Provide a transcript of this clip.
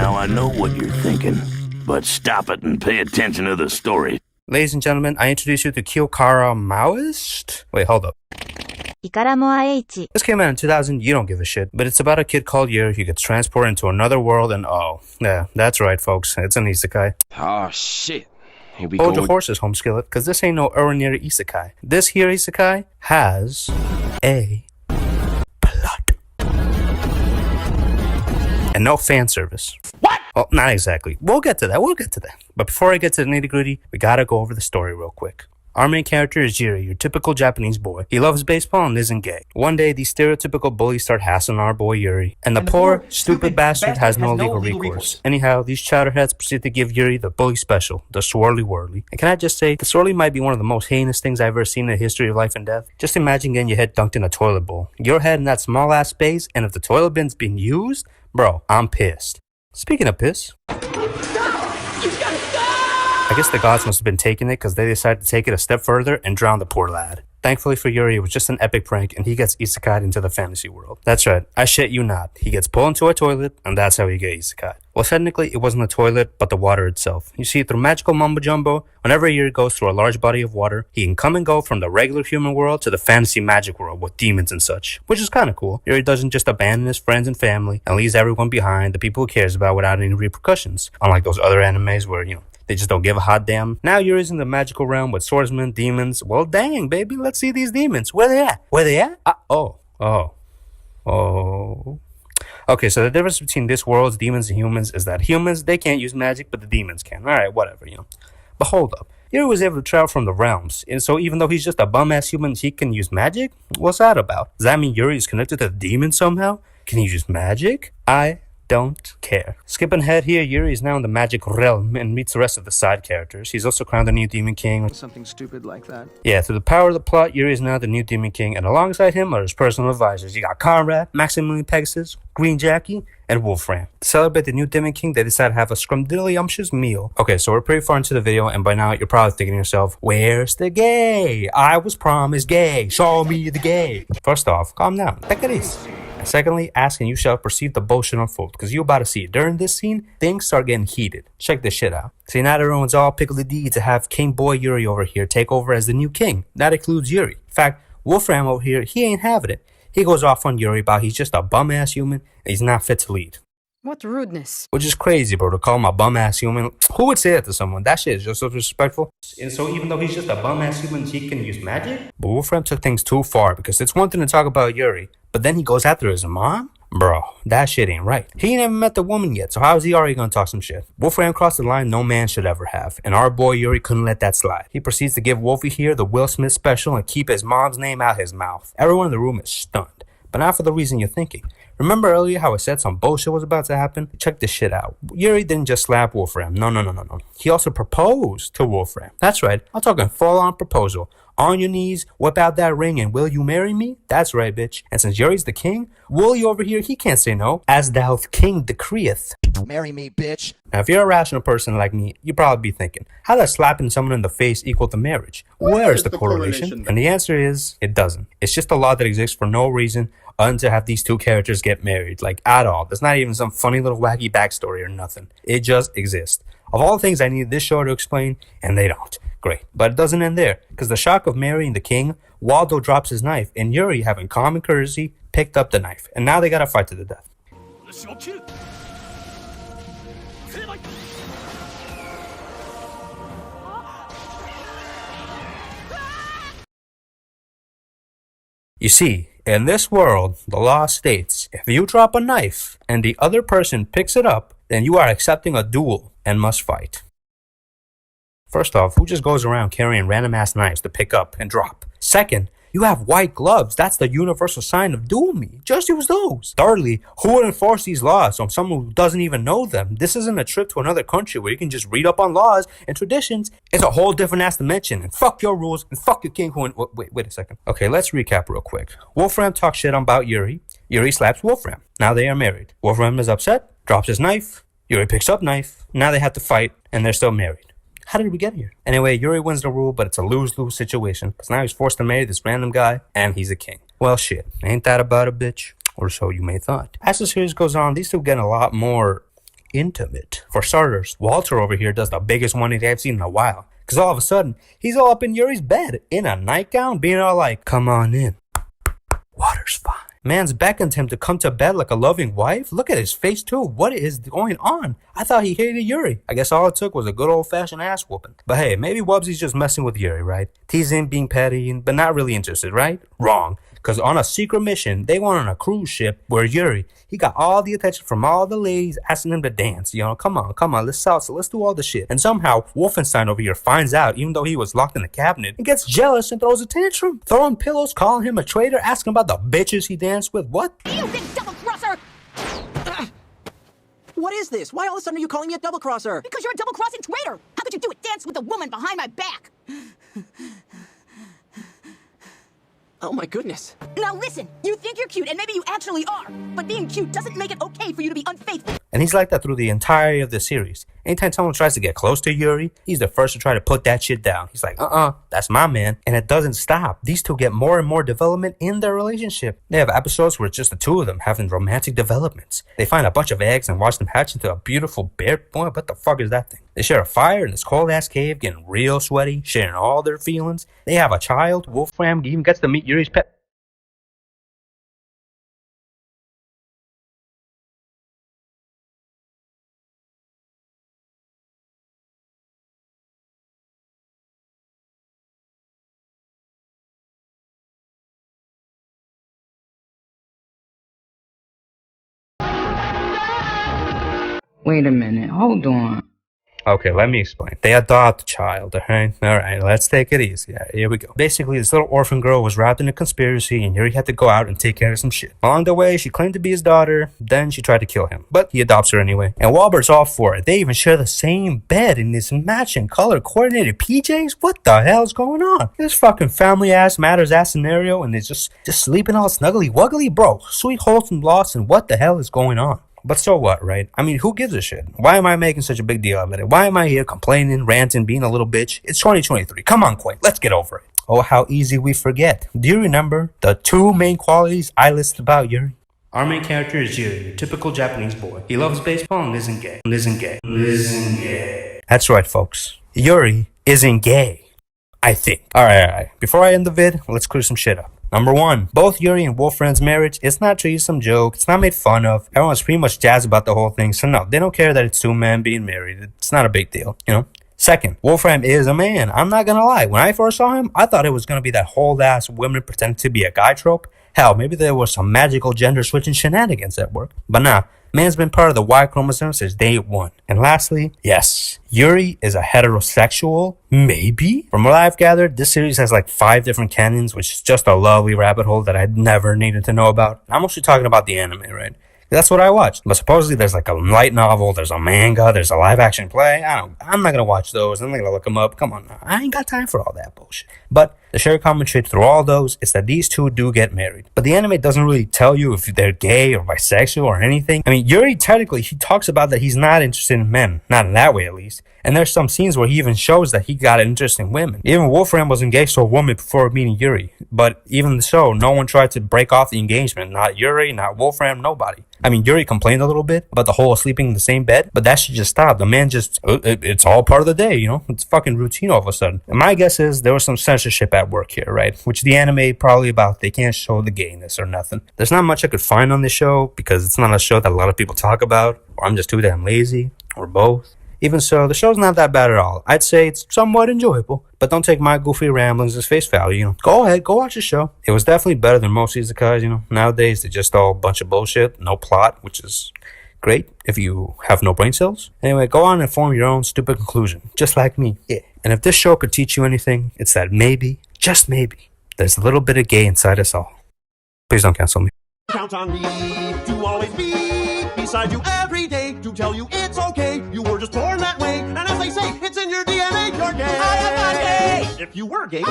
Now I know what you're thinking, but stop it and pay attention to the story. Ladies and gentlemen, I introduce you to Kyo Kara Maoist. Wait, hold up. This came out in 2000, you don't give a shit. But it's about a kid called Yuri who gets transported into another world and yeah, that's right folks, it's an Isekai. Oh shit. Here we Hold go. your horses, home skillet, because this ain't no ordinary Isekai. This here Isekai has a plot. And no fan service. What? Well, not exactly. We'll get to that. But before I get to the nitty gritty, we gotta go over the story real quick. Our main character is Yuri, your typical Japanese boy. He loves baseball and isn't gay. One day, these stereotypical bullies start hassling our boy Yuri, and the poor, stupid bastard has no legal recourse. Anyhow, these chowderheads proceed to give Yuri the bully special, the swirly whirly. And can I just say, the swirly might be one of the most heinous things I've ever seen in the history of life and death. Just imagine getting your head dunked in a toilet bowl. Your head in that small ass space, and if the toilet bin's being used, bro, I'm pissed. Speaking of piss, I guess the gods must have been taking it because they decided to take it a step further and drown the poor lad. Thankfully for Yuri, it was just an epic prank and he gets isekai'd into the fantasy world. That's right, I shit you not. He gets pulled into a toilet and that's how he gets isekai'd. Well, technically, it wasn't the toilet, but the water itself. You see, through magical mumbo-jumbo, whenever Yuri goes through a large body of water, he can come and go from the regular human world to the fantasy magic world with demons and such, which is kind of cool. Yuri doesn't just abandon his friends and family and leaves everyone behind, the people he cares about, without any repercussions. Unlike those other animes where, they just don't give a hot damn. Now Yuri's in the magical realm with swordsmen, demons. Well, dang, baby, let's see these demons. Where they at? Okay, so the difference between this world's demons and humans is that humans, they can't use magic, but the demons can. Alright, whatever, But hold up. Yuri was able to travel from the realms, and so even though he's just a bum-ass human, he can use magic? What's that about? Does that mean Yuri is connected to the demons somehow? Can he use magic? I don't care. Skipping ahead here, Yuri is now in the magic realm and meets the rest of the side characters. He's also crowned the new Demon King. Something stupid like that. Yeah, through the power of the plot, Yuri is now the new Demon King, and alongside him are his personal advisors. You got Conrad, Maximilian Pegasus, Green Jackie, and Wolfram. To celebrate the new Demon King, they decide to have a scrumdiddlyumptious meal. Okay, so we're pretty far into the video, and by now you're probably thinking to yourself, where's the gay? I was promised gay. Show me the gay. First off, calm down. Take it easy. And secondly, ask and you shall perceive the bullshit unfold, because you're about to see it. During this scene, things start getting heated. Check this shit out. See, now everyone's all pickledy to have King Boy Yuri over here take over as the new king. That includes Yuri. In fact, Wolfram over here, he ain't having it. He goes off on Yuri about he's just a bum-ass human and he's not fit to lead. What rudeness. Which is crazy, bro, to call him a bum-ass human. Who would say that to someone? That shit is just so disrespectful. And so even though he's just a bum-ass human, he can use magic? But Wolfram took things too far, because it's one thing to talk about Yuri, but then he goes after his mom? Bro, that shit ain't right. He ain't even met the woman yet, so how is he already gonna talk some shit? Wolfram crossed the line no man should ever have, and our boy Yuri couldn't let that slide. He proceeds to give Wolfie here the Will Smith special and keep his mom's name out his mouth. Everyone in the room is stunned, but not for the reason you're thinking. Remember earlier how I said some bullshit was about to happen? Check this shit out. Yuri didn't just slap Wolfram. No. He also proposed to Wolfram. That's right. I'm talking full-on proposal. On your knees, whip out that ring, and will you marry me? That's right, bitch. And since Yuri's the king, Wooly over here, he can't say no. As thou king decreeth. Marry me, bitch. Now, if you're a rational person like me, you'd probably be thinking, how does slapping someone in the face equal to marriage? Where is the correlation? And the answer is, it doesn't. It's just a law that exists for no reason other than to have these two characters get married, like at all. There's not even some funny little wacky backstory or nothing. It just exists. Of all the things I need this show to explain, and they don't. Great. But it doesn't end there, because the shock of marrying the king, Waldo drops his knife, and Yuri, having common courtesy, picked up the knife. And now they gotta fight to the death. You see, in this world, the law states, if you drop a knife and the other person picks it up, then you are accepting a duel and must fight. First off, who just goes around carrying random ass knives to pick up and drop? Second, you have white gloves. That's the universal sign of duel me. Just use those. Thirdly, who would enforce these laws on someone who doesn't even know them? This isn't a trip to another country where you can just read up on laws and traditions. It's a whole different ass dimension. And fuck your rules and fuck your king who... Wait a second. Okay, let's recap real quick. Wolfram talks shit about Yuri. Yuri slaps Wolfram. Now they are married. Wolfram is upset, drops his knife. Yuri picks up knife. Now they have to fight and they're still married. How did we get here? Anyway, Yuri wins the rule, but it's a lose-lose situation, because now he's forced to marry this random guy, and he's a king. Well, shit. Ain't that about a bitch? Or so you may thought. As the series goes on, these two get a lot more intimate. For starters, Walter over here does the biggest 180 I've seen in a while. Cause all of a sudden, he's all up in Yuri's bed, in a nightgown, being all like, come on in. Water's fine. Man's beckoned him to come to bed like a loving wife. Look at his face too. What is going on? I thought he hated Yuri. I guess all it took was a good old-fashioned ass whooping. But hey, maybe Wubbsy's just messing with Yuri, right? Teasing, being petty, but not really interested, right? Wrong. Because on a secret mission, they went on a cruise ship where Yuri, he got all the attention from all the ladies asking him to dance. You know, come on, let's salsa, let's do all the shit. And somehow, Wolfenstein over here finds out, even though he was locked in the cabinet, and gets jealous and throws a tantrum. Throwing pillows, calling him a traitor, asking about the bitches he danced with. What? You big double-crosser! What is this? Why all of a sudden are you calling me a double-crosser? Because you're a double-crossing traitor! How could you do it? Dance with a woman behind my back! Oh my goodness. Now listen, you think you're cute, and maybe you actually are, but being cute doesn't make it okay for you to be unfaithful. And he's like that through the entirety of the series. Anytime someone tries to get close to Yuri, he's the first to try to put that shit down. He's like, that's my man. And it doesn't stop. These two get more and more development in their relationship. They have episodes where it's just the two of them having romantic developments. They find a bunch of eggs and watch them hatch into a beautiful bear. Boy, what the fuck is that thing? They share a fire in this cold-ass cave, getting real sweaty, sharing all their feelings. They have a child. Wolfram even gets to meet Yuri's pet. Wait a minute, hold on. Okay, let me explain. They adopt a child, alright? Alright, let's take it easy. Here we go. Basically, this little orphan girl was wrapped in a conspiracy, and Yuri had to go out and take care of some shit. Along the way, she claimed to be his daughter, then she tried to kill him. But he adopts her anyway. And Wahlberg's all for it. They even share the same bed in this matching color coordinated PJs? What the hell's going on? This fucking family ass matters ass scenario, and they're just sleeping all snuggly wuggly? Bro, sweet wholesome loss, and what the hell is going on? But so what, right? I mean, who gives a shit? Why am I making such a big deal of it? Why am I here complaining, ranting, being a little bitch? It's 2023. Come on, Quay. Let's get over it. Oh, how easy we forget. Do you remember the two main qualities I listed about Yuri? Our main character is Yuri, a typical Japanese boy. He loves baseball and isn't gay. That's right, folks. Yuri isn't gay. I think. Alright. Before I end the vid, let's clear some shit up. Number 1, both Yuri and Wolfram's marriage, it's not treated some joke, it's not made fun of. Everyone's pretty much jazzed about the whole thing, so no, they don't care that it's two men being married. It's not a big deal, you know? Second, Wolfram is a man. I'm not gonna lie. When I first saw him, I thought it was gonna be that whole ass women pretending to be a guy trope. Hell, maybe there was some magical gender switching shenanigans at work. But nah, man's been part of the Y chromosome since day 1. And lastly, yes, Yuri is a heterosexual. Maybe? From what I've gathered, this series has like 5 different canons, which is just a lovely rabbit hole that I'd never needed to know about. I'm mostly talking about the anime, right? That's what I watched. But supposedly there's like a light novel, there's a manga, there's a live action play. I'm not gonna watch those. I'm not gonna look them up. Come on now. I ain't got time for all that bullshit. But the shared common trait through all those is that these two do get married. But the anime doesn't really tell you if they're gay or bisexual or anything. I mean, Yuri technically, he talks about that he's not interested in men. Not in that way, at least. And there's some scenes where he even shows that he got an interest in women. Even Wolfram was engaged to a woman before meeting Yuri. But even so, no one tried to break off the engagement. Not Yuri, not Wolfram, nobody. I mean, Yuri complained a little bit about the whole sleeping in the same bed, but that should just stop. The man just, it's all part of the day, you know? It's fucking routine all of a sudden. And my guess is there was some censorship at work here, right? Which the anime probably about, they can't show the gayness or nothing. There's not much I could find on this show because it's not a show that a lot of people talk about, or I'm just too damn lazy, or both. Even so, the show's not that bad at all. I'd say it's somewhat enjoyable, but don't take my goofy ramblings as face value, you know. Go ahead, go watch the show. It was definitely better than most Isekais, you know. Nowadays, they're just all a bunch of bullshit, no plot, which is great if you have no brain cells. Anyway, go on and form your own stupid conclusion, just like me, yeah. And if this show could teach you anything, it's that maybe, just maybe, there's a little bit of gay inside us all. Please don't cancel me. Count on me to always be beside you every day to tell you it's okay. You were just born that way, and as they say, it's in your DNA. You're gay. I am not gay. If you were gay.